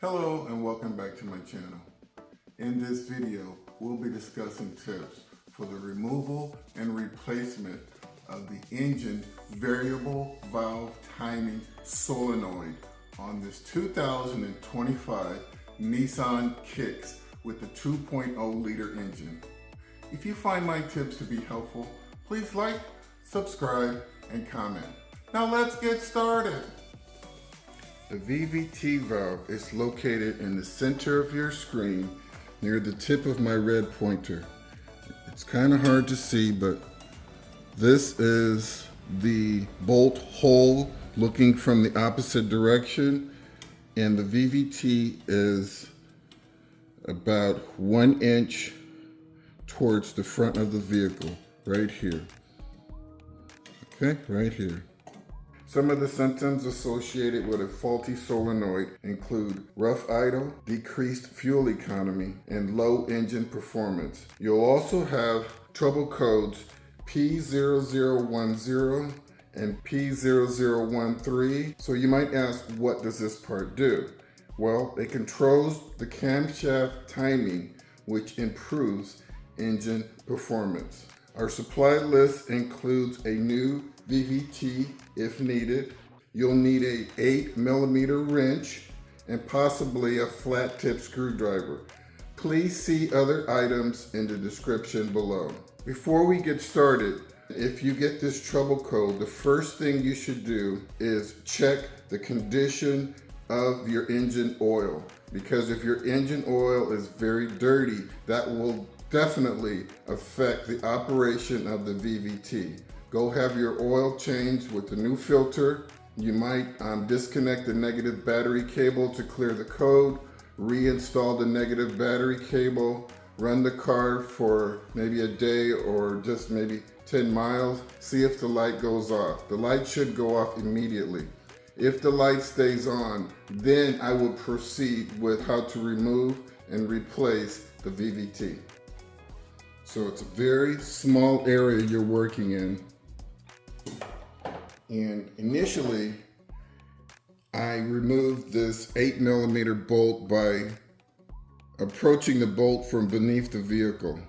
Hello and welcome back to my channel. In this video, we'll be discussing tips for the removal and replacement of the engine variable valve timing solenoid on this 2025 Nissan Kicks with the 2.0 liter engine. If you find my tips to be helpful, please like, subscribe, and comment. Now let's get started. The VVT valve is located in the center of your screen near the tip of my red pointer. It's kind of hard to see, but this is the bolt hole looking from the opposite direction, and the VVT is about 1 inch towards the front of the vehicle, right here. Okay, right here. Some of the symptoms associated with a faulty solenoid include rough idle, decreased fuel economy, and low engine performance. You'll also have trouble codes P0010 and P0013. So you might ask, what does this part do? Well, it controls the camshaft timing, which improves engine performance. Our supply list includes a new VVT if needed. You'll need a 8mm wrench and possibly a flat tip screwdriver. Please see other items in the description below. Before we get started, if you get this trouble code, the first thing you should do is check the condition of your engine oil, because if your engine oil is very dirty, that will definitely affect the operation of the VVT. Go have your oil changed with the new filter. You might disconnect the negative battery cable to clear the code, reinstall the negative battery cable, run the car for maybe a day or just maybe 10 miles, see if the light goes off. The light should go off immediately. If the light stays on, then I will proceed with how to remove and replace the VVT. So it's a very small area you're working in. And initially, I removed this 8mm bolt by approaching the bolt from beneath the vehicle.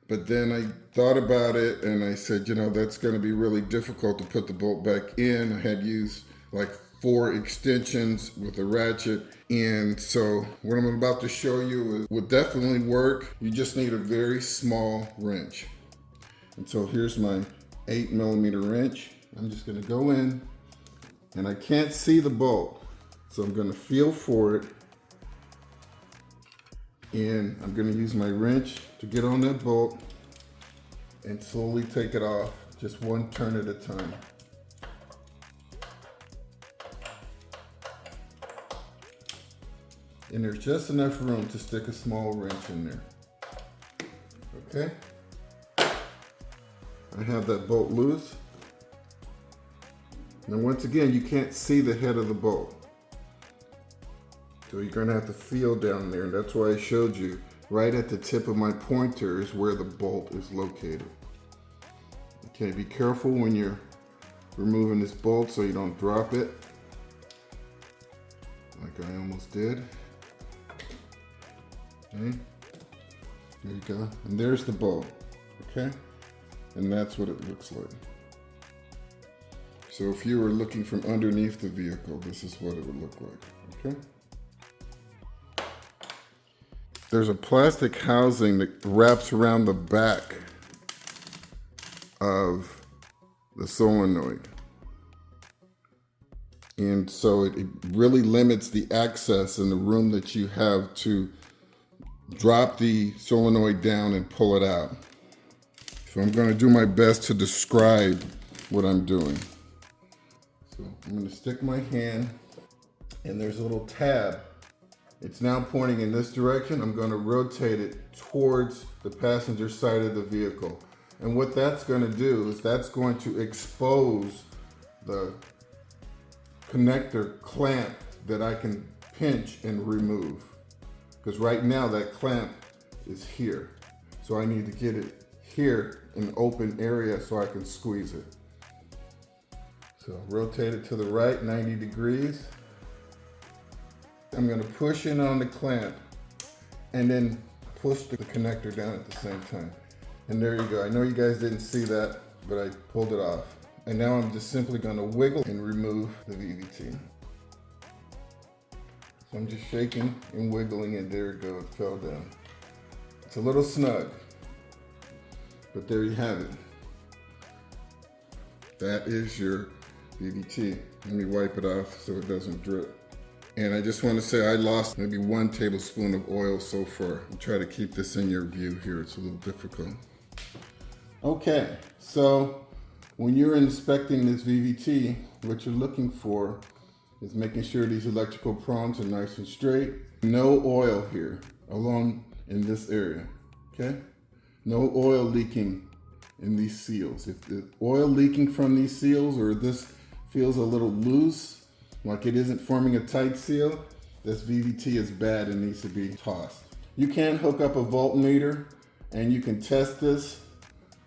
But then I thought about it and I said, you know, that's going to be really difficult to put the bolt back in. I had used like 4 extensions with a ratchet. And so what I'm about to show you would definitely work. You just need a very small wrench. And so here's my 8mm wrench. I'm just gonna go in, and I can't see the bolt, so I'm gonna feel for it. And I'm gonna use my wrench to get on that bolt and slowly take it off, just one turn at a time. And there's just enough room to stick a small wrench in there. Okay? I have that bolt loose. Now once again, you can't see the head of the bolt. So you're gonna have to feel down there. And that's why I showed you right at the tip of my pointer is where the bolt is located. Okay, be careful when you're removing this bolt so you don't drop it, like I almost did. Okay, there you go. And there's the bolt, okay? And that's what it looks like. So if you were looking from underneath the vehicle, this is what it would look like, okay? There's a plastic housing that wraps around the back of the solenoid. And so it really limits the access and the room that you have to drop the solenoid down and pull it out. So I'm going to do my best to describe what I'm doing. So I'm going to stick my hand, and there's a little tab. It's now pointing in this direction. I'm going to rotate it towards the passenger side of the vehicle. And what that's going to do is that's going to expose the connector clamp that I can pinch and remove. Because right now that clamp is here. So I need to get it here in an open area so I can squeeze it. So rotate it to the right 90 degrees. I'm going to push in on the clamp and then push the connector down at the same time. And there you go. I know you guys didn't see that, but I pulled it off. And now I'm just simply going to wiggle and remove the VVT. So I'm just shaking and wiggling, and there it goes, it fell down. It's a little snug, but there you have it. That is your VVT. Let me wipe it off so it doesn't drip. And I just want to say I lost maybe 1 tablespoon of oil so far. I'll try to keep this in your view here. It's a little difficult. Okay, so when you're inspecting this VVT, what you're looking for is making sure these electrical prongs are nice and straight. No oil here along in this area, okay? No oil leaking in these seals. If the oil leaking from these seals or this feels a little loose, like it isn't forming a tight seal, this VVT is bad and needs to be tossed. You can hook up a voltmeter and you can test this,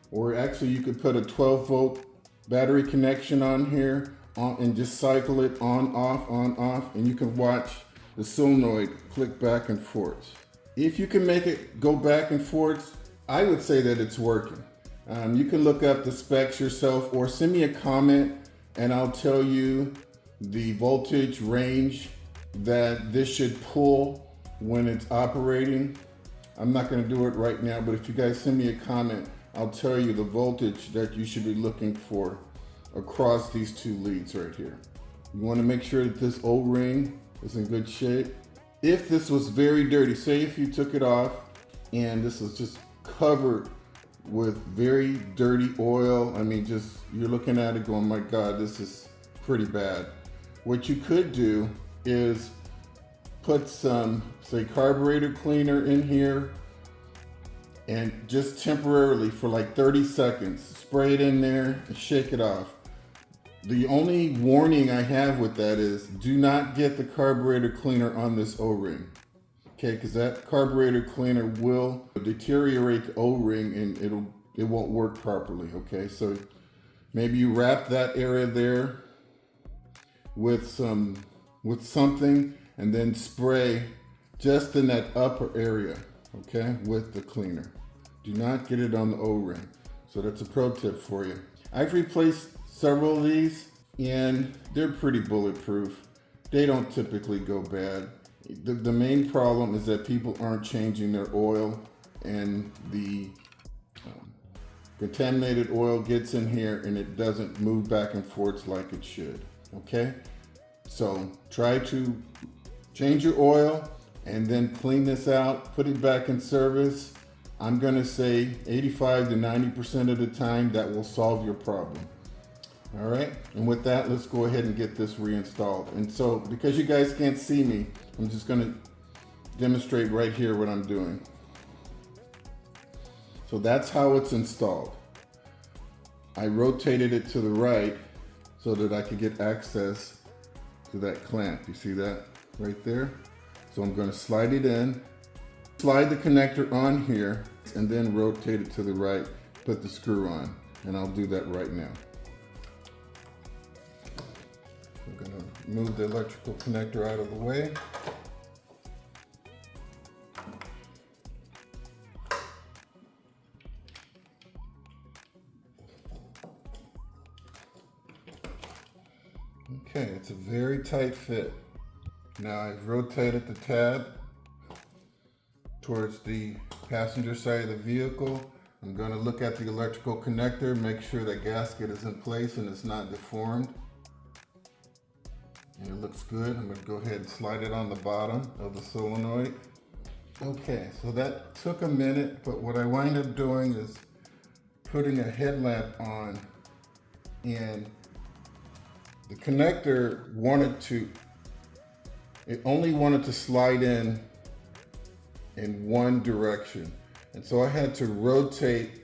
or actually you could put a 12-volt battery connection on here and just cycle it on, off, and you can watch the solenoid click back and forth. If you can make it go back and forth, I would say that it's working. You can look up the specs yourself or send me a comment and I'll tell you the voltage range that this should pull when it's operating. I'm not going to do it right now, but if you guys send me a comment, I'll tell you the voltage that you should be looking for across these 2 leads right here. You want to make sure that this O-ring is in good shape. If this was very dirty, say if you took it off and this was just covered with very dirty oil, I mean, just you're looking at it going, my God, this is pretty bad. What you could do is put some, say, carburetor cleaner in here and just temporarily for like 30 seconds, spray it in there and shake it off. The only warning I have with that is do not get the carburetor cleaner on this O-ring. Okay, because that carburetor cleaner will deteriorate the O-ring and it won't work properly, okay? So maybe you wrap that area there with something and then spray just in that upper area, okay, with the cleaner. Do not get it on the O-ring. So that's a pro tip for you. I've replaced several of these and they're pretty bulletproof. They don't typically go bad. The main problem is that people aren't changing their oil and the contaminated oil gets in here and it doesn't move back and forth like it should, okay? So try to change your oil and then clean this out, put it back in service. I'm gonna say 85 to 90% of the time that will solve your problem. All right, and with that, let's go ahead and get this reinstalled. And so, because you guys can't see me, I'm just gonna demonstrate right here what I'm doing. So that's how it's installed. I rotated it to the right so that I could get access to that clamp. You see that right there? So I'm gonna slide it in, slide the connector on here, and then rotate it to the right, put the screw on, and I'll do that right now. I'm gonna move the electrical connector out of the way. Okay, it's a very tight fit. Now I've rotated the tab towards the passenger side of the vehicle. I'm going to look at the electrical connector, make sure that gasket is in place and it's not deformed. And it looks good. I'm going to go ahead and slide it on the bottom of the solenoid. Okay, so that took a minute, but what I wind up doing is putting a headlamp on, and the connector only wanted to slide in one direction. And so I had to rotate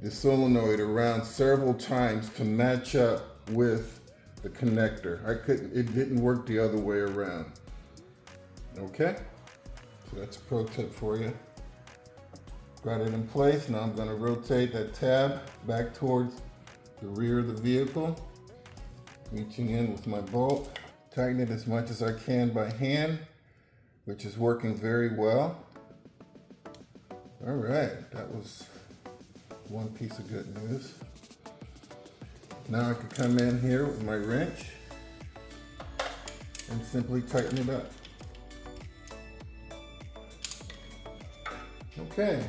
the solenoid around several times to match up with the connector. It didn't work the other way around. Okay, so that's a pro tip for you. Got it in place. Now I'm going to rotate that tab back towards the rear of the vehicle, reaching in with my bolt, tighten it as much as I can by hand, which is working very well. All right, that was one piece of good news. Now I can come in here with my wrench and simply tighten it up. Okay,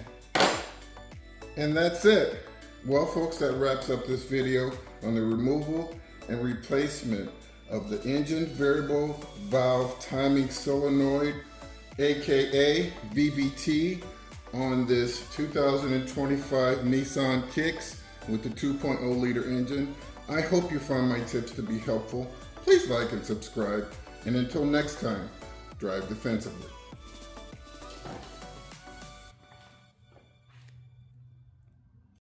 and that's it. Well, folks, that wraps up this video on the removal and replacement of the engine variable valve timing solenoid, aka VVT, on this 2025 Nissan Kicks with the 2.0 liter engine. I hope you found my tips to be helpful. Please like and subscribe, and until next time, drive defensively.